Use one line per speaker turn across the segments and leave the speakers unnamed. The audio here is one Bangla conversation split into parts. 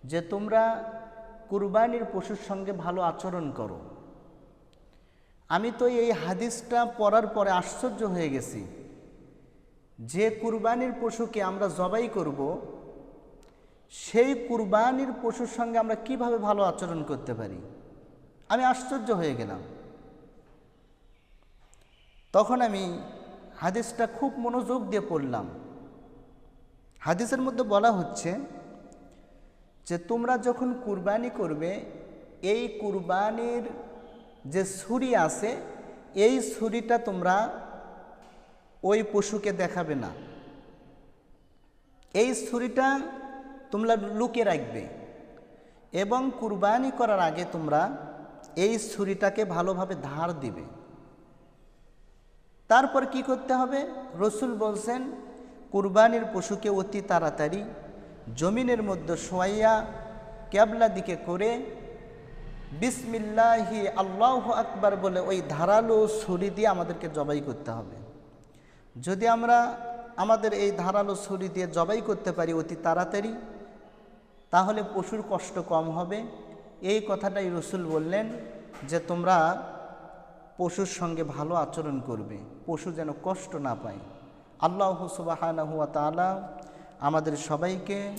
যে তোমরা কুরবানির পশুর সঙ্গে ভালো আচরণ করো। আমি তো এই হাদিসটা পড়ার পরে আশ্চর্য হয়ে গেছি যে কুরবানির পশুকে আমরা জবাই করব, সেই কুরবানির পশুর সঙ্গে আমরা কিভাবে ভালো আচরণ করতে পারি। আমি আশ্চর্য হয়ে গেলাম। তখন আমি হাদিসটা খুব মনোযোগ দিয়ে পড়লাম। হাদিসের মধ্যে বলা হচ্ছে যে তোমরা যখন কুরবানি করবে, এই কুরবানির যে ছুরি আছে, এই ছুরিটা তোমরা ওই পশুকে দেখাবে না। এই ছুরিটা তোমরা লুকিয়ে রাখবে এবং কুরবানি করার আগে তোমরা এই ছুরিটাকে ভালোভাবে ধার দিবে। তারপর কি করতে হবে? রসুল বলছেন কুরবানির পশুকে অতি তাড়াতাড়ি জমিনের মধ্যে শোয়াইয়া ক্যাবলা দিকে করে বিসমিল্লাহি আল্লাহু আকবার বলে ওই ধারালো ছুরি দিয়ে আমাদেরকে জবাই করতে হবে। যদি আমরা আমাদের এই ধারালো ছুরি দিয়ে জবাই করতে পারি অতি তাড়াতাড়ি, তাহলে পশুর কষ্ট কম হবে। এই কথাটাই রসুল বললেন যে তোমরা পশুর সঙ্গে ভালো আচরণ করবে, পশু যেন কষ্ট না পায়। আল্লাহ সুবহানাহু ওয়া তাআলা আমাদের সবাইকে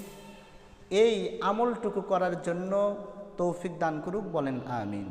এই আমলটুকু করার জন্য তৌফিক দান করুক, বলেন আমিন।